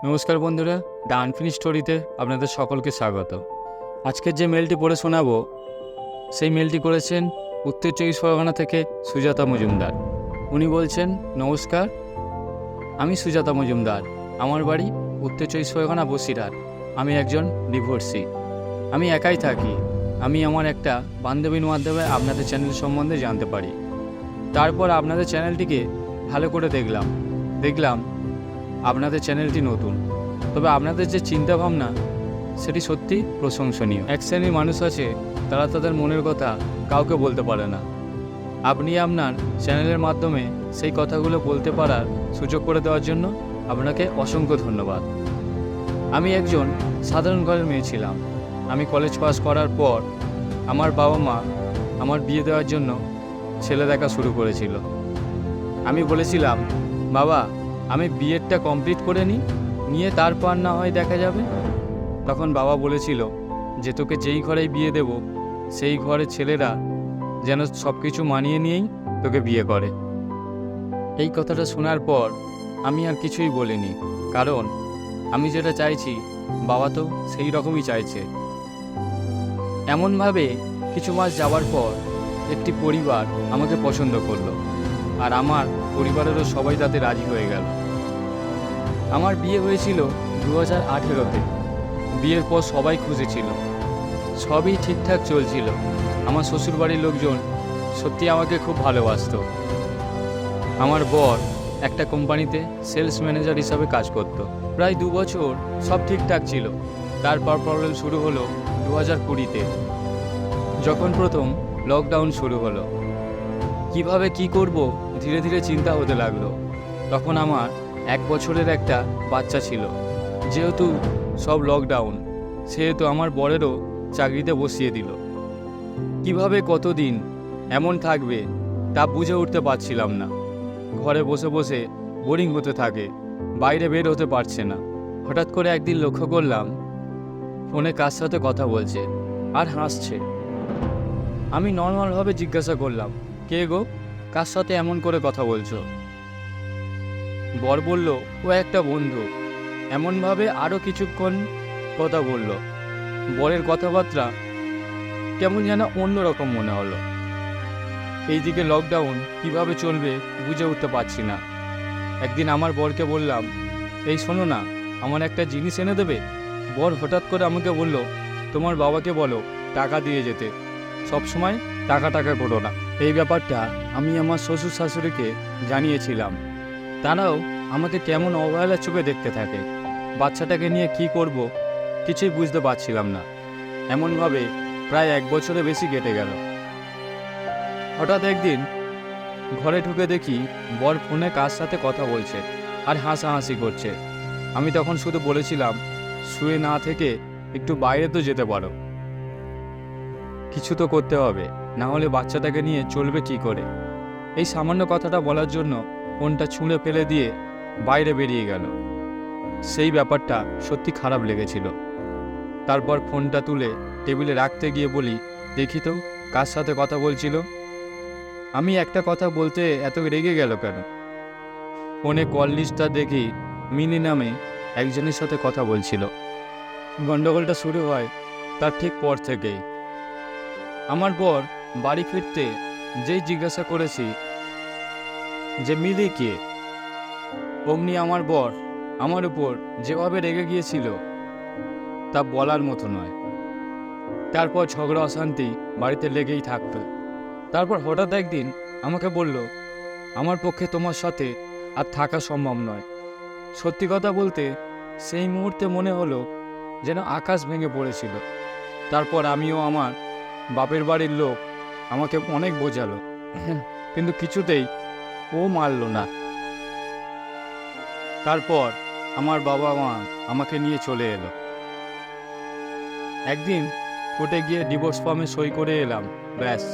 নমস্কার বন্ধুরা, the unfinished স্টোরিতে আপনাদের সকলকে স্বাগত। আজকের যে মেলটি পড়ে শোনাবো সেই মেলটি করেছেন উত্তর 24 পরগনা থেকে সুজাতা মজুমদার। উনি বলছেন, নমস্কার, আমি সুজাতা মজুমদার। আমার বাড়ি উত্তর 24 পরগনা বসিরহাট। আমি একজন ডিভোর্সি। আমি একাই থাকি। আমি আমার একটা বান্ধবীর মাধ্যমে আপনাদের চ্যানেল সম্বন্ধে জানতে পারি। তারপর আপনাদের চ্যানেলটিকে ভালো করে দেখলাম আপনাদের চ্যানেলটি নতুন, তবে আপনাদের যে চিন্তাভাবনা সেটি সত্যি প্রশংসনীয়। এক শ্রেণীর মানুষ আছে, তারা তাদের মনের কথা কাউকে বলতে পারে না। আপনি আপনার চ্যানেলের মাধ্যমে সেই কথাগুলো বলতে পারার সুযোগ করে দেওয়ার জন্য আপনাকে অসংখ্য ধন্যবাদ। আমি একজন সাধারণ ঘরের মেয়ে ছিলাম। আমি কলেজ পাস করার পর আমার বাবা মা আমার বিয়ে দেওয়ার জন্য ছেলে দেখা শুরু করেছিল। আমি বলেছিলাম, বাবা, আমি বিএডটা কমপ্লিট করে নিয়ে তারপর না হয় দেখা যাবে। তখন বাবা বলেছিল যে তোকে যেই ঘরেই বিয়ে দেব সেই ঘরের ছেলেরা যেন সব কিছু মানিয়ে নিয়েই তোকে বিয়ে করে। এই কথাটা শোনার পর আমি আর কিছুই বলিনি, কারণ আমি যেটা চাইছি বাবা তো সেই রকমই চাইছে। এমনভাবে কিছু মাস যাওয়ার পর একটি পরিবার আমাকে পছন্দ করলো, আর আমার পরিবারেরও সবাই তাতে রাজি হয়ে গেল। আমার বিয়ে হয়েছিল 2018-তে। বিয়ের পর সবাই খুশি ছিল, সবই ঠিকঠাক চলছিল। আমার শ্বশুরবাড়ির লোকজন সত্যি আমাকে খুব ভালোবাসত। আমার বর একটা কোম্পানিতে সেলস ম্যানেজার হিসাবে কাজ করত। প্রায় 2 বছর সব ঠিকঠাক ছিল। তারপর প্রবলেম শুরু হলো 2020-তে, যখন প্রথম লকডাউন শুরু হলো। কিভাবে কি করব ধীরে ধীরে চিন্তা হতে লাগলো। তখন আমার 1 বছরের একটা বাচ্চা ছিল। যেহেতু সব লকডাউন, সেহেতু আমার বরেরও চাকরিতে বসিয়ে দিল। কিভাবে কতদিন এমন থাকবে তা বুঝে উঠতে পারছিলাম না। ঘরে বসে বসে বোরিং হতে থাকে, বাইরে বের হতে পারছে না। হঠাৎ করে একদিন লক্ষ্য করলাম ফোনে কার সাথে কথা বলছে আর হাসছে। আমি নর্মালভাবে জিজ্ঞাসা করলাম, কে গো, কার সাথে এমন করে কথা বলছো? বর বলল, ও একটা বন্ধু। এমনভাবে আরও কিছুক্ষণ কথা বলল। বরের কথাবার্তা কেমন যেন অন্যরকম মনে হলো। এইদিকে লকডাউন কিভাবে চলবে বুঝে উঠতে পারছি না। একদিন আমার বরকে বললাম, এই শোনো না, আমার একটা জিনিস এনে দেবে? বর হঠাৎ করে আমাকে বলল, তোমার বাবাকে বলো টাকা দিয়ে যেতে, সবসময় টাকা করো না। এই ব্যাপারটা আমি আমার শ্বশুর শাশুড়িকে জানিয়েছিলাম। তারাও আমাকে কেমন অবহেলার চোখে দেখতে থাকে। বাচ্চাটাকে নিয়ে কি করব কিছুই বুঝতে পারছিলাম না। এমনভাবে প্রায় 1 বছরের বেশি কেটে গেল। হঠাৎ একদিন ঘরে ঢুকে দেখি বর ফোনে কার সাথে কথা বলছে আর হাসাহাসি করছে। আমি তখন শুধু বলেছিলাম, শুয়ে না থেকে একটু বাইরে তো যেতে পারো, কিছু তো করতে হবে, না হলে বাচ্চাটাকে নিয়ে চলবে কি করে। এই সামান্য কথাটা বলার জন্য ফোনটা ছুঁড়ে ফেলে দিয়ে বাইরে বেরিয়ে গেল। সেই ব্যাপারটা সত্যি খারাপ লেগেছিল। তারপর ফোনটা তুলে টেবিলে রাখতে গিয়ে বলি, দেখি তো কার সাথে কথা বলছিল। আমি একটা কথা বলতে এত রেগে গেল কেন? ফোনে কল লিস্টটা দেখি মিনি নামে একজনের সাথে কথা বলছিল। গন্ডগোলটা শুরু হয় তার ঠিক পর থেকেই। আমার বর বাড়ি ফিরতে যেই জিজ্ঞাসা করেছি যে মিলি কে, অমনি আমার বর আমার উপর যেভাবে রেগে গিয়েছিল তা বলার মতো নয়। তারপর ঝগড়া অশান্তি বাড়িতে লেগেই থাকত। তারপর হঠাৎ একদিন আমাকে বলল, আমার পক্ষে তোমার সাথে আর থাকা সম্ভব নয়। সত্যি কথা বলতে সেই মুহূর্তে মনে হলো যেন আকাশ ভেঙে পড়েছিল। তারপর আমিও আমার বাপের বাড়ির লোক আমাকে অনেক বোঝালো, কিন্তু কিছুতেই ও মানল না। তারপর আমার বাবা মা আমাকে নিয়ে চলে এলো। একদিন কোর্টে গিয়ে ডিভোর্স ফর্মে সই করে এলাম, ব্যাস,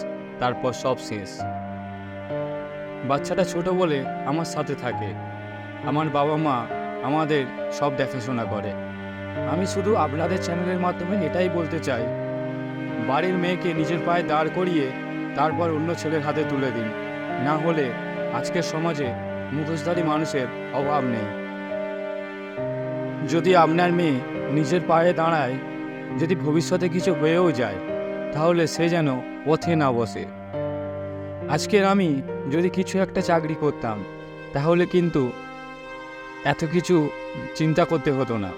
তারপর সব শেষ। বাচ্চাটা ছোট বলে আমার সাথে থাকে। আমার বাবা মা আমাদের সব দেখাশোনা করে। আমি শুধু আপনাদের চ্যানেলের মাধ্যমে এটাই বলতে চাই, বাড়ির মেয়েকে নিজের পায়ে দাঁড় করিয়ে তারপর অন্য ছেলের হাতে তুলে দিন, না হলে আজকের সমাজে মুখোশধারী মানুষের অভাব নেই। যদি আপনার মেয়ে নিজের পায়ে দাঁড়ায়, যদি ভবিষ্যতে কিছু হয়েও যায়, তাহলে সে যেন পথে না বসে। আজকের আমি যদি কিছু একটা চাকরি করতাম, তাহলে কিন্তু এত কিছু চিন্তা করতে হতো না,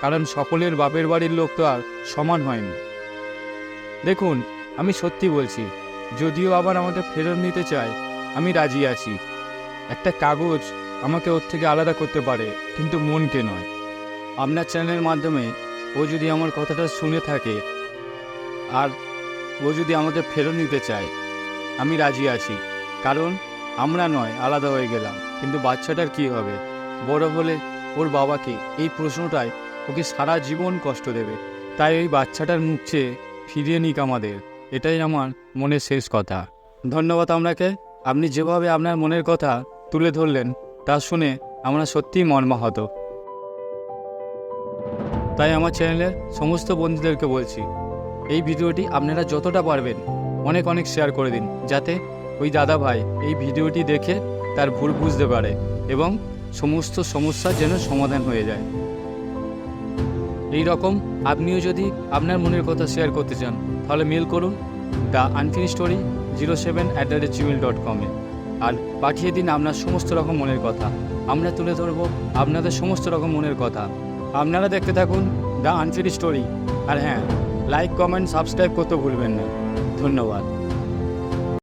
কারণ সকলের বাপের বাড়ির লোক তো আর সমান হয় না। দেখুন, আমি সত্যি বলছি, যদিও আবার আমাকে ফেরত নিতে চায়, আমি রাজি আছি। একটা কাগজ আমাকে ওর থেকে আলাদা করতে পারে, কিন্তু মনকে নয়। আপনার চ্যানেলের মাধ্যমে ও যদি আমার কথাটা শুনে থাকে আর ও যদি আমাকে ফেরত নিতে চায়, আমি রাজি আছি। কারণ আমরা নয় আলাদা হয়ে গেলাম, কিন্তু বাচ্চাটার কি হবে? বড় হলে ওর বাবাকে এই প্রশ্নটাই ওকে সারা জীবন কষ্ট দেবে। তাই ওই বাচ্চাটার মুখ চেয়ে ফিরিয়ে নিক আমাদের, এটাই আমার মনের শেষ কথা। ধন্যবাদ আপনাকে। আপনি যেভাবে আপনার মনের কথা তুলে ধরলেন, তা শুনে আমরা সত্যিই মর্মাহত। তাই আমার চ্যানেলের সমস্ত বন্ধুদেরকে বলছি, এই ভিডিওটি আপনারা যতটা পারবেন অনেক অনেক শেয়ার করে দিন, যাতে ওই দাদা ভাই এই ভিডিওটি দেখে তার ভুল বুঝতে পারে এবং সমস্ত সমস্যার যেন সমাধান হয়ে যায়। এই রকম আপনিও যদি আপনার মনের কথা শেয়ার করতে চান, তাহলে মেল করুন theunfinishedstory07@gmail.com আর পাঠিয়ে দিন আপনার সমস্ত রকম মনের কথা। আমরা তুলে ধরবো আপনাদের সমস্ত রকম মনের কথা। আপনারা দেখতে থাকুন দ্য আনফিনিশড স্টোরি। আর হ্যাঁ, লাইক, কমেন্ট, সাবস্ক্রাইব করতে ভুলবেন না। ধন্যবাদ।